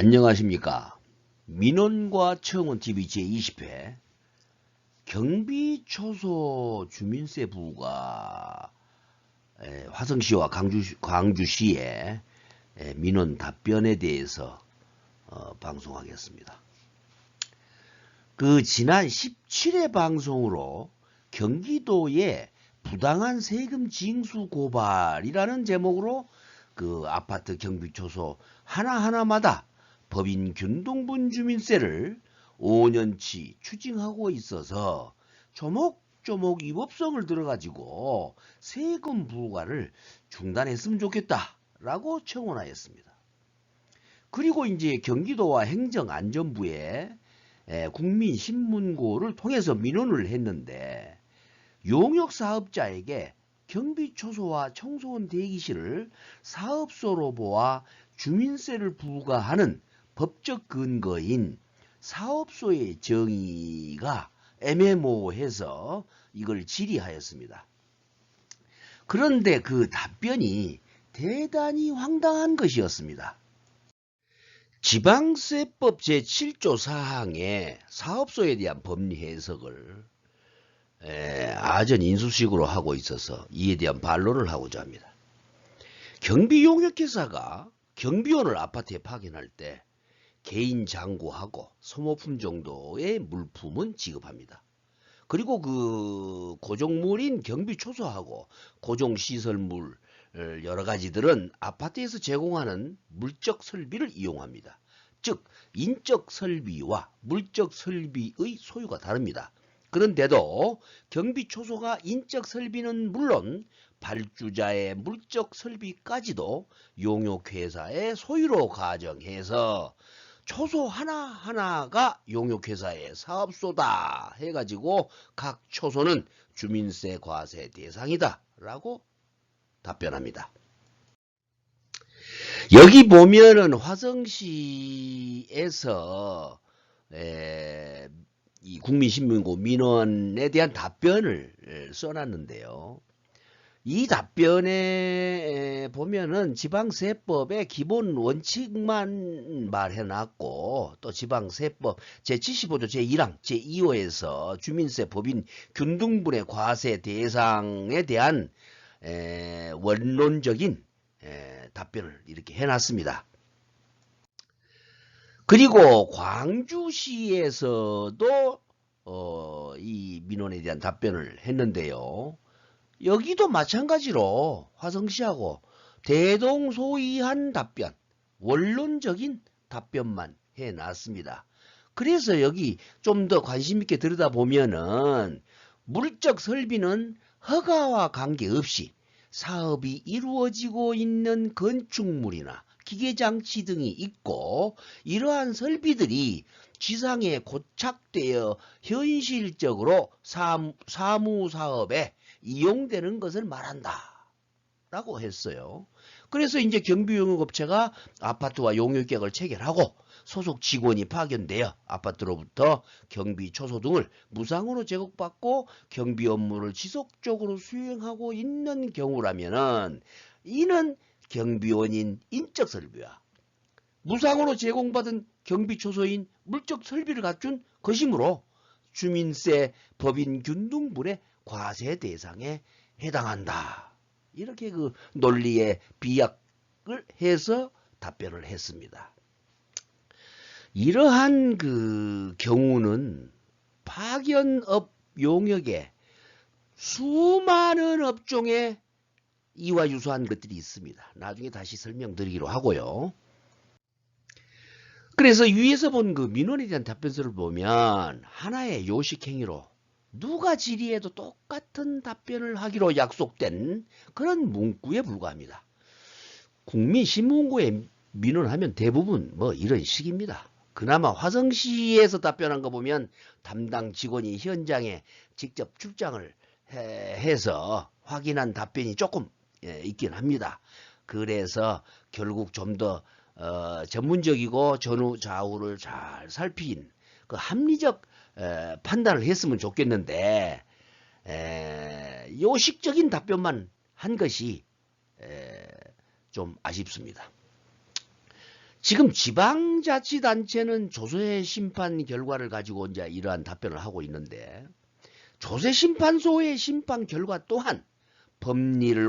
안녕하십니까. 민원과 청원TV 제20회 경비초소 주민세 부가 화성시와 광주시의 민원 답변에 대해서 방송하겠습니다. 지난 17회 방송으로 경기도의 부당한 세금 징수 고발이라는 제목으로 아파트 경비초소 하나하나마다 법인 균등분 주민세를 5년치 추징하고 있어서 조목조목 위법성을 들어가지고 세금 부과를 중단했으면 좋겠다라고 청원하였습니다. 그리고 이제 경기도와 행정안전부에 국민신문고를 통해서 민원을 했는데 용역사업자에게 경비초소와 청소원 대기실을 사업소로 보아 주민세를 부과하는 법적 근거인 사업소의 정의가 애매모호해서 이걸 질의하였습니다. 그런데 그 답변이 대단히 황당한 것이었습니다. 지방세법 제7조 사항에 사업소에 대한 법리 해석을 아전 인수식으로 하고 있어서 이에 대한 반론을 하고자 합니다. 경비용역회사가 경비원을 아파트에 파견할 때 개인 장구하고 소모품 정도의 물품은 지급합니다. 그리고 고정물인 경비초소하고 고정시설물 여러 가지들은 아파트에서 제공하는 물적 설비를 이용합니다. 즉 인적 설비와 물적 설비의 소유가 다릅니다. 그런데도 경비초소가 인적 설비는 물론 발주자의 물적 설비까지도 용역회사의 소유로 가정해서 초소 하나하나가 용역회사의 사업소다 해가지고 각 초소는 주민세 과세 대상이다 라고 답변합니다. 여기 보면은 화성시에서 이 국민신문고 민원에 대한 답변을 써놨는데요. 이 답변에 보면은 지방세법의 기본 원칙만 말해놨고 또 지방세법 제75조 제1항 제2호에서 주민세 법인 균등분의 과세 대상에 대한 원론적인 답변을 이렇게 해놨습니다. 그리고 광주시에서도 이 민원에 대한 답변을 했는데요. 여기도 마찬가지로 화성시하고 대동소이한 답변, 원론적인 답변만 해놨습니다. 그래서 여기 좀 더 관심 있게 들여다보면은 물적 설비는 허가와 관계없이 사업이 이루어지고 있는 건축물이나 기계장치 등이 있고 이러한 설비들이 지상에 고착되어 현실적으로 사무사업에 이용되는 것을 말한다 라고 했어요. 그래서 이제 경비용역업체가 아파트와 용역계약을 체결하고 소속 직원이 파견되어 아파트로부터 경비 초소 등을 무상으로 제공받고 경비 업무를 지속적으로 수행하고 있는 경우라면은 이는 경비원인 인적 설비와 무상으로 제공받은 경비 초소인 물적 설비를 갖춘 것이므로 주민세 법인 균등분의 과세 대상에 해당한다. 이렇게 논리의 비약을 해서 답변을 했습니다. 이러한 경우는 파견업 용역에 수많은 업종에 이와 유사한 것들이 있습니다. 나중에 다시 설명드리기로 하고요. 그래서 위에서 본 민원에 대한 답변서를 보면 하나의 요식행위로 누가 질의해도 똑같은 답변을 하기로 약속된 그런 문구에 불과합니다. 국민신문고에 민원하면 대부분 이런 식입니다. 그나마 화성시에서 답변한 거 보면 담당 직원이 현장에 직접 출장을 해서 확인한 답변이 조금 있긴 합니다. 그래서 결국 좀 더 전문적이고 전후 좌우를 잘 살핀 합리적 판단을 했으면 좋겠는데 요식적인 답변만 한 것이 좀 아쉽습니다. 지금 지방자치단체는 조세 심판 결과를 가지고 이제 이러한 답변을 하고 있는데 조세 심판소의 심판 결과 또한 법리를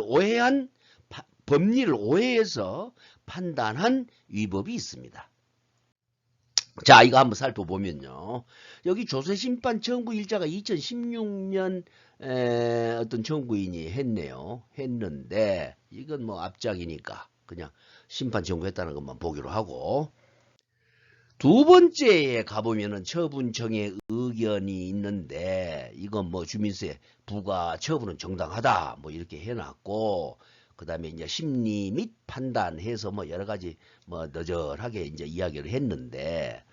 오해해서 판단한 위법이 있습니다. 자, 이거 한번 살펴보면요. 여기 조세심판 청구 일자가 2016년 어떤 청구인이 했는데 이건 뭐 앞작이니까 그냥 심판 청구했다는 것만 보기로 하고, 두 번째에 가보면은 처분청의 의견이 있는데 이건 뭐 주민세 부과 처분은 정당하다 뭐 이렇게 해놨고, 그 다음에 이제 심리 및 판단해서 뭐 여러 가지 뭐 너절하게 이제 이야기를 했는데,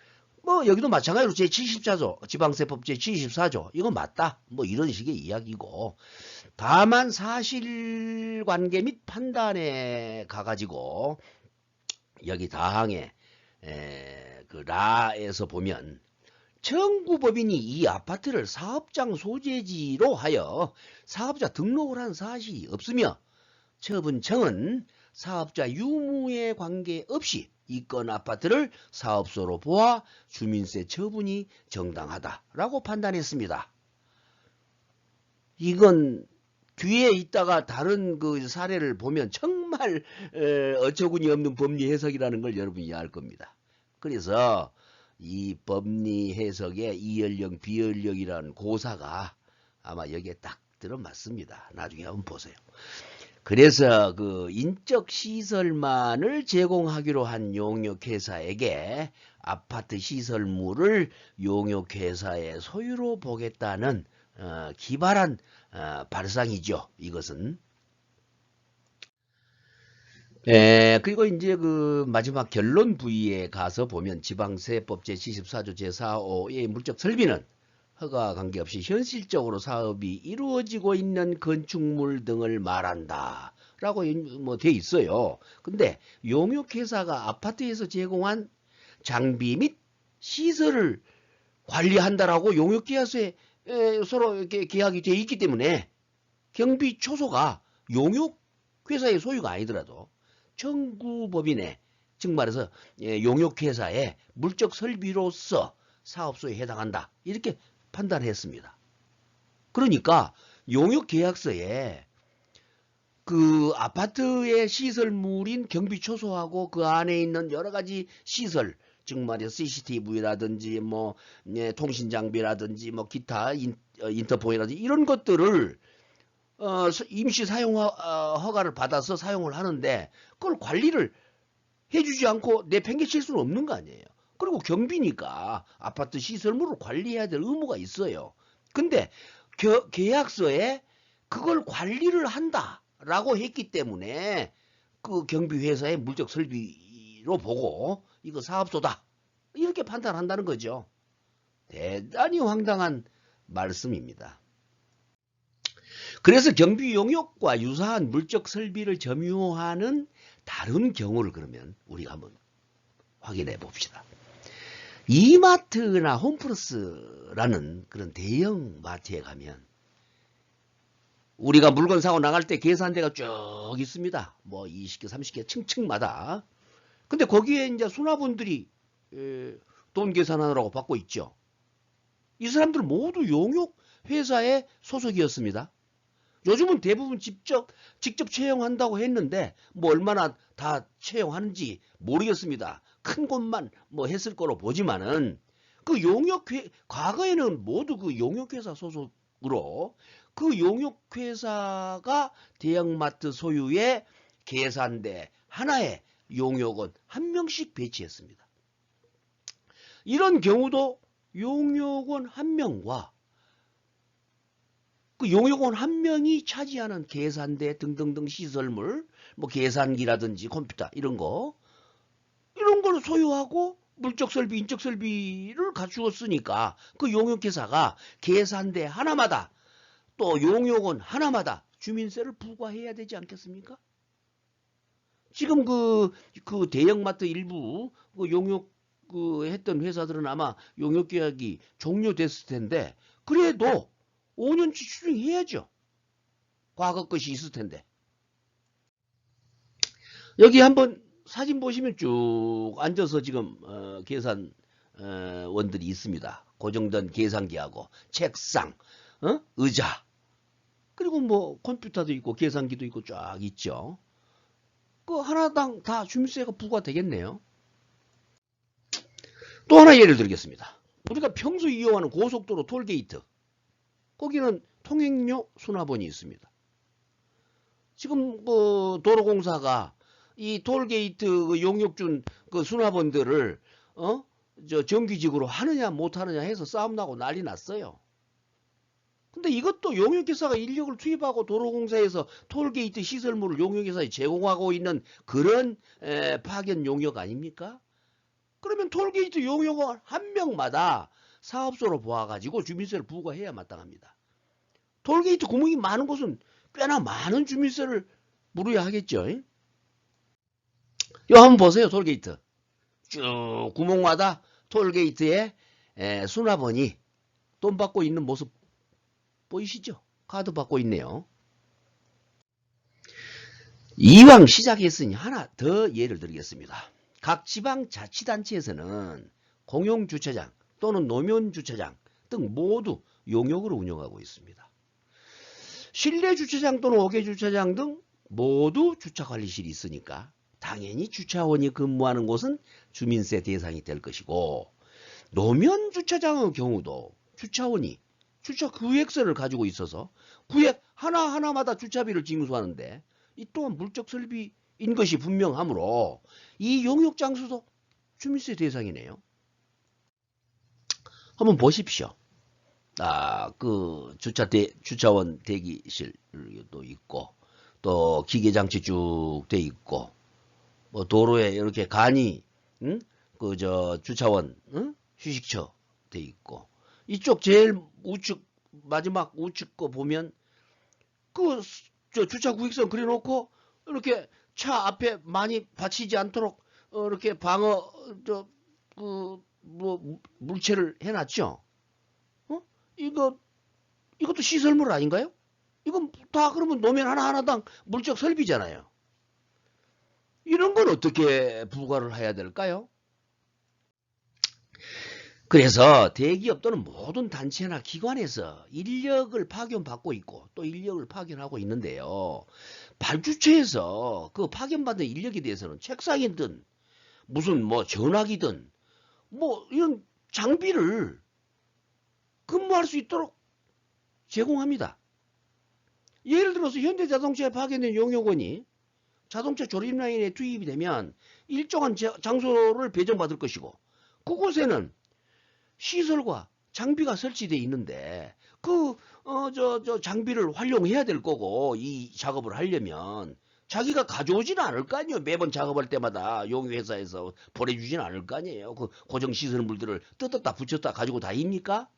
뭐 여기도 마찬가지로 제74조 지방세법 제74조 이거 맞다 뭐 이런 식의 이야기고, 다만 사실관계 및 판단에 가가지고 여기 다항에 그 라에서 보면 청구법인이 이 아파트를 사업장 소재지로 하여 사업자 등록을 한 사실이 없으며 처분청은 사업자 유무에 관계없이 이건 아파트를 사업소로 보아 주민세 처분이 정당하다라고 판단했습니다. 이건 뒤에 있다가 다른 그 사례를 보면 정말 어처구니 없는 법리 해석이라는 걸 여러분이 알 겁니다. 그래서 이 법리 해석에 이연령 비연령이라는 고사가 아마 여기에 딱 들어맞습니다. 나중에 한번 보세요. 그래서 그 인적 시설만을 제공하기로 한 용역회사에게 아파트 시설물을 용역회사의 소유로 보겠다는 기발한 발상이죠. 이것은. 그리고 이제 그 마지막 결론 부위에 가서 보면 지방세법 제74조 제4호의 물적 설비는 허가 관계없이 현실적으로 사업이 이루어지고 있는 건축물 등을 말한다 라고 뭐 돼 있어요. 근데 용역회사가 아파트에서 제공한 장비 및 시설을 관리한다라고 용역계약서에 서로 이렇게 계약이 돼 있기 때문에 경비 초소가 용역회사의 소유가 아니더라도 청구법인의, 즉 말해서 용역회사의 물적 설비로서 사업소에 해당한다 이렇게 판단했습니다. 그러니까 용역계약서에 그 아파트의 시설물인 경비초소하고 그 안에 있는 여러 가지 시설, 즉 말이야 CCTV라든지 뭐 통신장비라든지 뭐 기타 인터폰이라든지 이런 것들을 임시 사용 허가를 받아서 사용을 하는데 그걸 관리를 해주지 않고 내팽개칠 수는 없는 거 아니에요. 그리고 경비니까 아파트 시설물을 관리해야 될 의무가 있어요. 근데 계약서에 그걸 관리를 한다라고 했기 때문에 그 경비회사의 물적 설비로 보고 이거 사업소다 이렇게 판단한다는 거죠. 대단히 황당한 말씀입니다. 그래서 경비 용역과 유사한 물적 설비를 점유하는 다른 경우를 그러면 우리가 한번 확인해 봅시다. 이마트나 홈플러스라는 그런 대형 마트에 가면 우리가 물건 사고 나갈 때 계산대가 쭉 있습니다. 뭐 20개, 30개 층층마다. 근데 거기에 이제 수납원들이 돈 계산하느라고 받고 있죠. 이 사람들 모두 용역 회사의 소속이었습니다. 요즘은 대부분 직접 채용한다고 했는데 뭐 얼마나 다 채용하는지 모르겠습니다. 큰 곳만 뭐 했을 거로 보지만은 그 과거에는 모두 그 용역회사 소속으로 그 용역회사가 대형마트 소유의 계산대 하나에 용역원 한 명씩 배치했습니다. 이런 경우도 용역원 한 명과 그 용역원 한 명이 차지하는 계산대 등등등 시설물, 뭐 계산기라든지 컴퓨터 이런 걸 소유하고 물적 설비, 인적 설비를 갖추었으니까 그 용역회사가 계산대 하나마다 또 용역원 하나마다 주민세를 부과해야 되지 않겠습니까? 지금 그 대형마트 일부 그 용역 했던 회사들은 아마 용역 계약이 종료됐을 텐데 그래도 5년치 추징해야죠. 과거 것이 있을 텐데. 여기 한번 사진 보시면 쭉 앉아서 지금 계산 원들이 있습니다. 고정된 계산기하고 책상, 의자, 그리고 뭐 컴퓨터도 있고 계산기도 있고 쫙 있죠. 그 하나당 다 주민세가 부과되겠네요. 또 하나 예를 들겠습니다. 우리가 평소 이용하는 고속도로 톨게이트, 거기는 통행료 수납원이 있습니다. 지금 그 도로공사가 이 톨게이트 그 용역준 그 수납원들을 정규직으로 하느냐 못하느냐 해서 싸움 나고 난리 났어요. 근데 이것도 용역회사가 인력을 투입하고 도로공사에서 톨게이트 시설물을 용역회사에 제공하고 있는 그런 파견 용역 아닙니까? 그러면 톨게이트 용역원 한 명마다 사업소로 보아가지고 주민세를 부과해야 마땅합니다. 톨게이트 구멍이 많은 곳은 꽤나 많은 주민세를 물어야 하겠죠. 요 한번 보세요. 톨게이트 쭉 구멍마다 톨게이트에 수납원이 돈 받고 있는 모습 보이시죠? 카드 받고 있네요. 이왕 시작했으니 하나 더 예를 들겠습니다. 각 지방자치단체에서는 공용주차장 또는 노면주차장 등 모두 용역으로 운영하고 있습니다. 실내주차장 또는 어개주차장 등 모두 주차관리실이 있으니까 당연히 주차원이 근무하는 곳은 주민세 대상이 될 것이고, 노면주차장의 경우도 주차원이 주차 구획서를 가지고 있어서 구획 하나하나마다 주차비를 징수하는데 이 또한 물적 설비인 것이 분명하므로 이 용역장소도 주민세 대상이네요. 한번 보십시오. 그 주차원 대기실도 있고, 또 기계장치 쭉 돼 있고, 뭐 도로에 이렇게 간이, 주차원, 휴식처 돼 있고, 이쪽 제일 우측, 마지막 우측 거 보면, 주차 구획선 그려놓고, 이렇게 차 앞에 많이 받치지 않도록, 이렇게 물체를 해놨죠? 이것도 시설물 아닌가요? 이건 다 그러면 노면 하나하나당 물적 설비잖아요. 이런 건 어떻게 부과를 해야 될까요? 그래서 대기업 또는 모든 단체나 기관에서 인력을 파견받고 있고 또 인력을 파견하고 있는데요. 발주처에서 그 파견받는 인력에 대해서는 책상이든 무슨 뭐 전화기든 뭐 이런 장비를 근무할 수 있도록 제공합니다. 예를 들어서 현대자동차에 파견된 용역원이 자동차 조립 라인에 투입이 되면 일정한 장소를 배정받을 것이고, 그곳에는 시설과 장비가 설치되어 있는데 장비를 활용해야 될 거고, 이 작업을 하려면 자기가 가져오지는 않을 거 아니에요. 매번 작업할 때마다 용역회사에서 보내주지는 않을 거 아니에요. 그 고정 시설물들을 뜯었다 붙였다 가지고 다닙니까?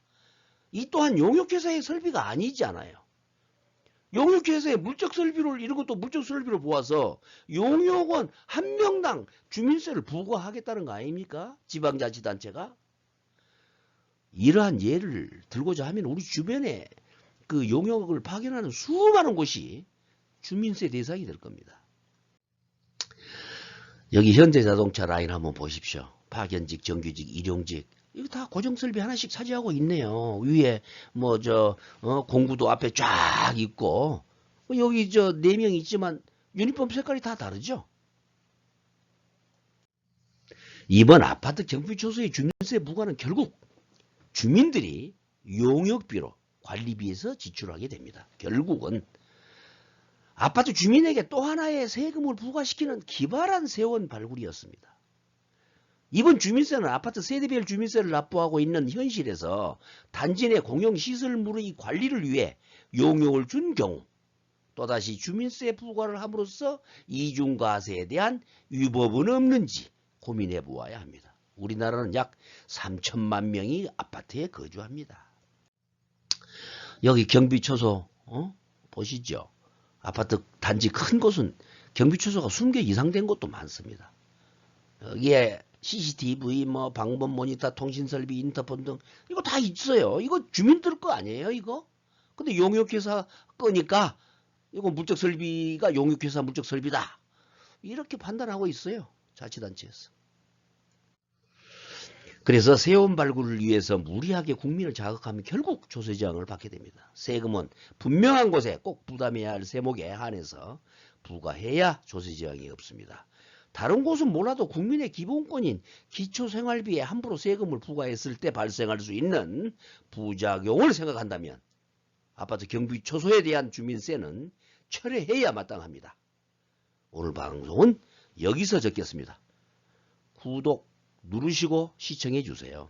이 또한 용역회사의 설비가 아니잖아요. 용역회사의 물적 설비를, 이런 것도 물적 설비로 보아서 용역원 한 명당 주민세를 부과하겠다는 거 아닙니까? 지방자치단체가. 이러한 예를 들고자 하면 우리 주변에 그 용역을 파견하는 수많은 곳이 주민세 대상이 될 겁니다. 여기 현대자동차 라인 한번 보십시오. 파견직, 정규직, 일용직, 이거 다 고정설비 하나씩 차지하고 있네요. 위에 공구도 앞에 쫙 있고, 여기 4명 있지만 유니폼 색깔이 다 다르죠. 이번 아파트 경비초소의 주민세 부과는 결국 주민들이 용역비로 관리비에서 지출하게 됩니다. 결국은 아파트 주민에게 또 하나의 세금을 부과시키는 기발한 세원 발굴이었습니다. 이번 주민세는 아파트 세대별 주민세를 납부하고 있는 현실에서 단지 내 공용시설물의 관리를 위해 용역을 준 경우 또다시 주민세 부과를 함으로써 이중과세에 대한 위법은 없는지 고민해 보아야 합니다. 우리나라는 약 3천만 명이 아파트에 거주합니다. 여기 경비초소 보시죠. 아파트 단지 큰 곳은 경비초소가 20개 이상 된 곳도 많습니다. 여기에 CCTV, 방범 모니터, 통신설비, 인터폰 등 이거 다 있어요. 이거 주민들 거 아니에요, 이거? 근데 용역회사 거니까 이거 물적 설비가 용역회사 물적 설비다. 이렇게 판단하고 있어요. 자치단체에서. 그래서 세원 발굴을 위해서 무리하게 국민을 자극하면 결국 조세저항을 받게 됩니다. 세금은 분명한 곳에 꼭 부담해야 할 세목에 한해서 부과해야 조세저항이 없습니다. 다른 곳은 몰라도 국민의 기본권인 기초생활비에 함부로 세금을 부과했을 때 발생할 수 있는 부작용을 생각한다면 아파트 경비 초소에 대한 주민세는 철회해야 마땅합니다. 오늘 방송은 여기서 적겠습니다. 구독 누르시고 시청해 주세요.